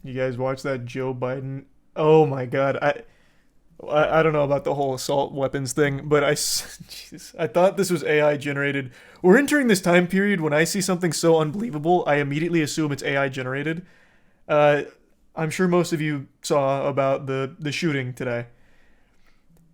You guys watch that Joe Biden? Oh my God. I don't know about the whole assault weapons thing, but Jesus, I thought this was AI generated. We're entering this time period when I see something so unbelievable, I immediately assume it's AI generated. Uh, I'm sure most of you saw about the shooting today.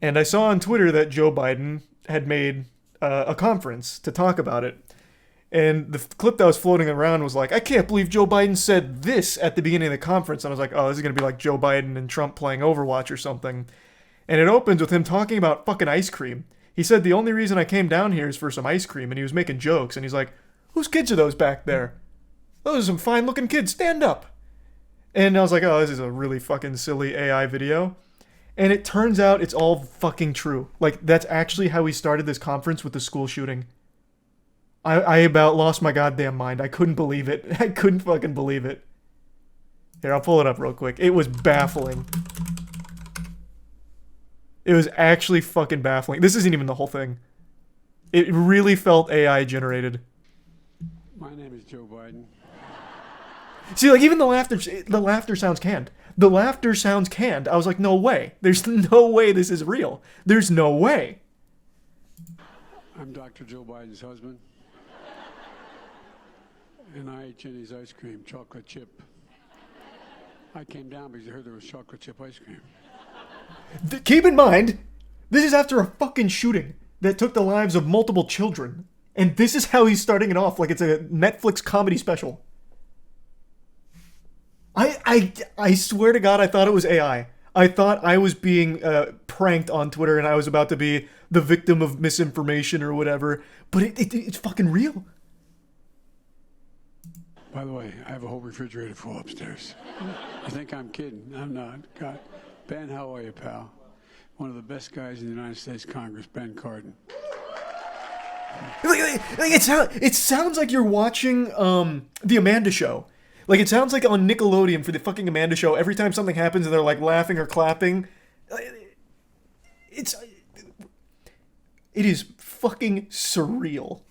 And I saw on Twitter that Joe Biden had made a conference to talk about it. And the clip that was floating around was like, I can't believe Joe Biden said this at the beginning of the conference. And I was like, oh, this is going to be like Joe Biden and Trump playing Overwatch or something. And it opens with him talking about fucking ice cream. He said, the only reason I came down here is for some ice cream. And he was making jokes. And he's like, whose kids are those back there? Those are some fine looking kids. Stand up. And I was like, oh, this is a really fucking silly AI video. And it turns out it's all fucking true. Like, that's actually how we started this conference with the school shooting. I about lost my goddamn mind. I couldn't believe it. I couldn't fucking believe it. Here, I'll pull it up real quick. It was baffling. It was actually fucking baffling. This isn't even the whole thing. It really felt AI generated. My name is Joe Biden. See, like, even the laughter sounds canned. The laughter sounds canned. I was like, no way. There's no way this is real. There's no way. I'm Dr. Joe Biden's husband. And I ate Jenny's ice cream, chocolate chip. I came down because I heard there was chocolate chip ice cream. Keep in mind, this is after a fucking shooting that took the lives of multiple children. And this is how he's starting it off, like it's a Netflix comedy special. I swear to God, I thought it was AI. I thought I was being pranked on Twitter and I was about to be the victim of misinformation or whatever. But it's fucking real. By the way, I have a whole refrigerator full upstairs. You think I'm kidding? I'm not. God. Ben, how are you, pal? One of the best guys in the United States Congress, Ben Cardin. It sounds like you're watching the Amanda Show. Like, it sounds like on Nickelodeon for the fucking Amanda Show, every time something happens and they're like laughing or clapping. It is fucking surreal.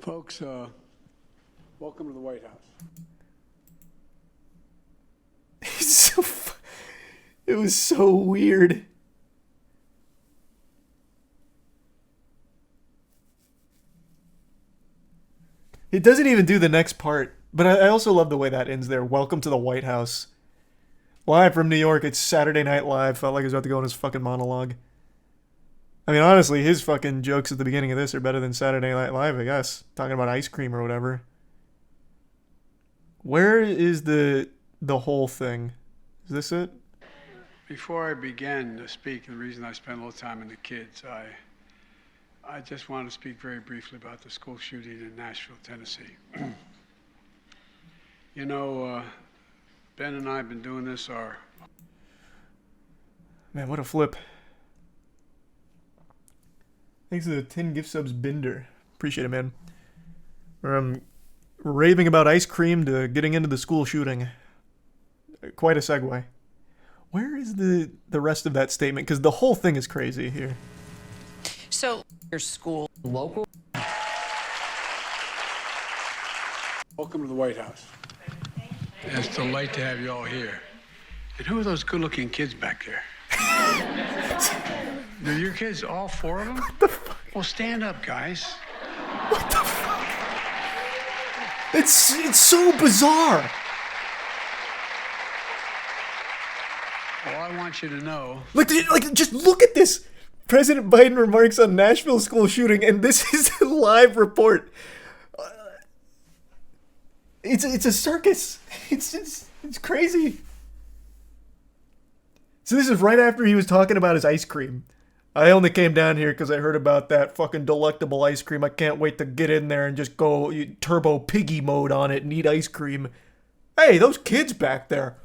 Folks, welcome to the White House. It was so weird. It doesn't even do the next part, but I also love the way that ends there. Welcome to the White House. Live from New York, it's Saturday Night Live. Felt like he was about to go on his fucking monologue. I mean, honestly, his fucking jokes at the beginning of this are better than Saturday Night Live, I guess. Talking about ice cream or whatever. Where is the whole thing? Is this it? Before I begin to speak, the reason I spent a little time in the kids, I just want to speak very briefly about the school shooting in Nashville, Tennessee. You know, Ben and I have been doing this Man, what a flip. Thanks to the 10 gift subs, Binder. Appreciate it, man. From raving about ice cream to getting into the school shooting. Quite a segue. Where is the rest of that statement? Because the whole thing is crazy here. So, your school local? Welcome to the White House. It's a delight to have you all here. And who are those good-looking kids back there? Are your kids, all four of them? What the fuck? Well, stand up, guys. What the fuck? It's so bizarre. Well, I want you to know. Like, just look at this. President Biden remarks on Nashville school shooting, and this is a live report. It's a circus. It's crazy. So this is right after he was talking about his ice cream. I only came down here because I heard about that fucking delectable ice cream. I can't wait to get in there and just go turbo piggy mode on it and eat ice cream. Hey, those kids back there.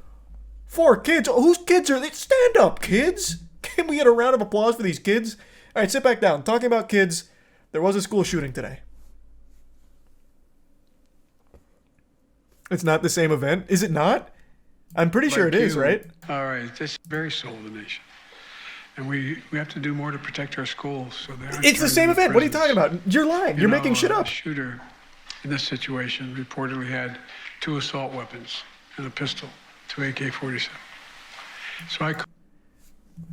4 kids. Whose kids are they? Stand up, kids. Can we get a round of applause for these kids? All right, sit back down. Talking about kids, there was a school shooting today. It's not the same event. Is it not? I'm pretty sure it is, right? All right, this is very soul of the nation. And we have to do more to protect our schools. So they aren't It's the same turning event. What are you prisons. talking about? You're lying. You're making shit A up. shooter in this situation reportedly had 2 assault weapons and a pistol, 2 AK-47. So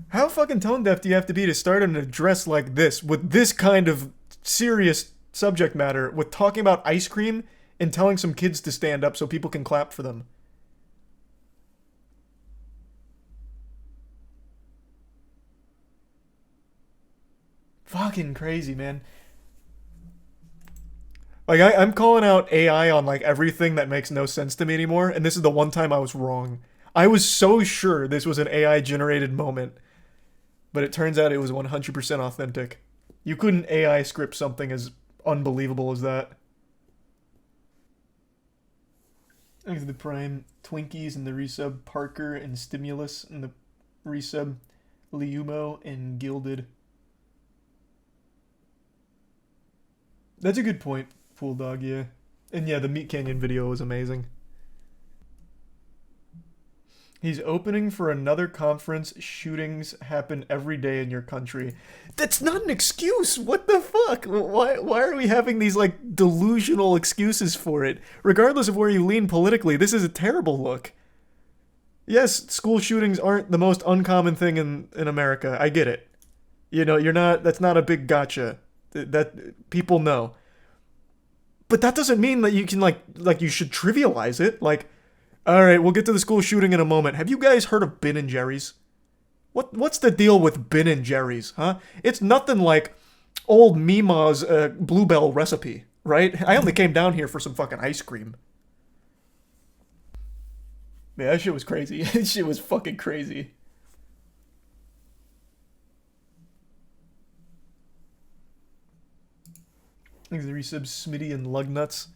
How fucking tone deaf do you have to be to start an address like this with this kind of serious subject matter, with talking about ice cream and telling some kids to stand up so people can clap for them? Fucking crazy, man. Like, I'm calling out AI on, like, everything that makes no sense to me anymore, and this is the one time I was wrong. I was so sure this was an AI-generated moment, but it turns out it was 100% authentic. You couldn't AI script something as unbelievable as that. Thanks to the Prime, Twinkies and the resub, Parker and Stimulus and the resub, Liumo and Gilded. That's a good point, Pool Dog, yeah. And yeah, the Meat Canyon video was amazing. He's opening for another conference. Shootings happen every day in your country. That's not an excuse. What the fuck? Why are we having these, like, delusional excuses for it? Regardless of where you lean politically, this is a terrible look. Yes, school shootings aren't the most uncommon thing in America. I get it. You know, that's not a big gotcha. That people know. But that doesn't mean that you can, like you should trivialize it. Like, alright, we'll get to the school shooting in a moment. Have you guys heard of Ben & Jerry's? What's the deal with Ben & Jerry's, huh? It's nothing like old Mima's Bluebell recipe, right? I only came down here for some fucking ice cream. Yeah, that shit was crazy. That shit was fucking crazy. Thanks to the resubs, Smitty and Lugnuts.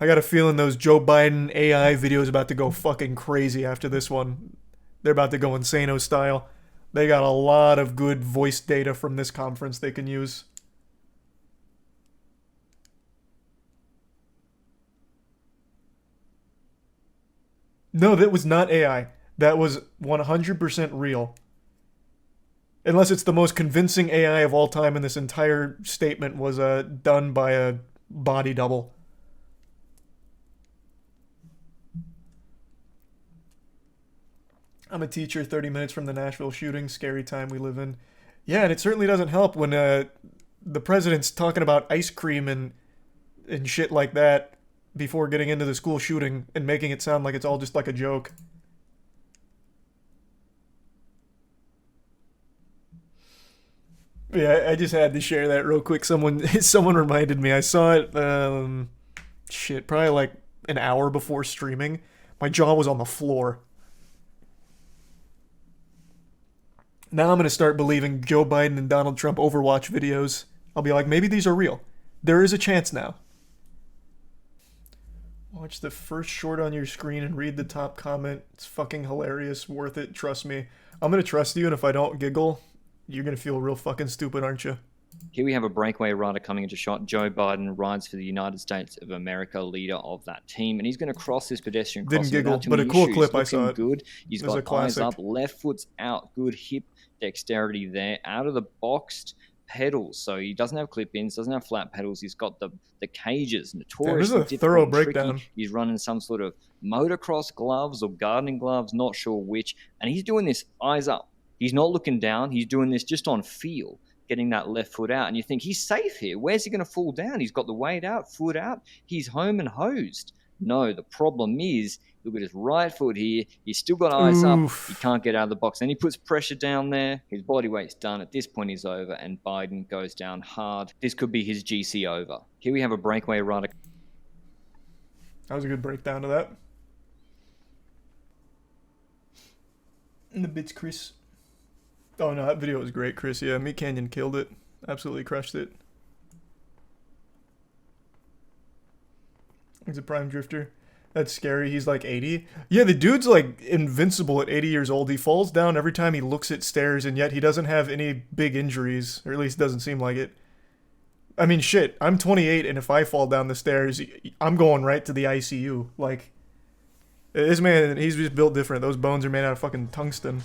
I got a feeling those Joe Biden AI videos about to go fucking crazy after this one. They're about to go Insano style. They got a lot of good voice data from this conference they can use. No, that was not AI. That was 100% real. Unless it's the most convincing AI of all time and this entire statement was done by a body double. I'm a teacher 30 minutes from the Nashville shooting, scary time we live in. Yeah, and it certainly doesn't help when the president's talking about ice cream and shit like that before getting into the school shooting and making it sound like it's all just like a joke. Yeah, I just had to share that real quick. Someone reminded me. I saw it, probably like an hour before streaming. My jaw was on the floor. Now I'm going to start believing Joe Biden and Donald Trump Overwatch videos. I'll be like, maybe these are real. There is a chance now. Watch the first short on your screen and read the top comment. It's fucking hilarious. Worth it. Trust me. I'm going to trust you, and if I don't giggle, you're going to feel real fucking stupid, aren't you? Here we have a breakaway rider coming into shot. Joe Biden rides for the United States of America, leader of that team, and he's going to cross this pedestrian crossing. Didn't giggle, but a cool clip. I saw it. Good. He's got eyes up, left foot's out, good hip dexterity there, out of the boxed pedals. So he doesn't have clip-ins, doesn't have flat pedals. He's got the cages, notoriously this is a thorough breakdown. Tricky. He's running some sort of motocross gloves or gardening gloves, not sure which, and he's doing this eyes up. He's not looking down. He's doing this just on feel, getting that left foot out. And you think, he's safe here. Where's he going to fall down? He's got the weight out, foot out. He's home and hosed. No, the problem is, look at his right foot here. He's still got eyes up. He can't get out of the box. And he puts pressure down there. His body weight's done. At this point, he's over. And Biden goes down hard. This could be his GC over. Here we have a breakaway rider. That was a good breakdown of that. In the bits, Chris. Oh no, that video was great, Chris. Yeah, Meat Canyon killed it. Absolutely crushed it. He's a prime drifter. That's scary. He's like 80. Yeah, the dude's like invincible at 80 years old. He falls down every time he looks at stairs, and yet he doesn't have any big injuries, or at least doesn't seem like it. I mean, shit, I'm 28, and if I fall down the stairs, I'm going right to the ICU. Like, this man, he's just built different. Those bones are made out of fucking tungsten.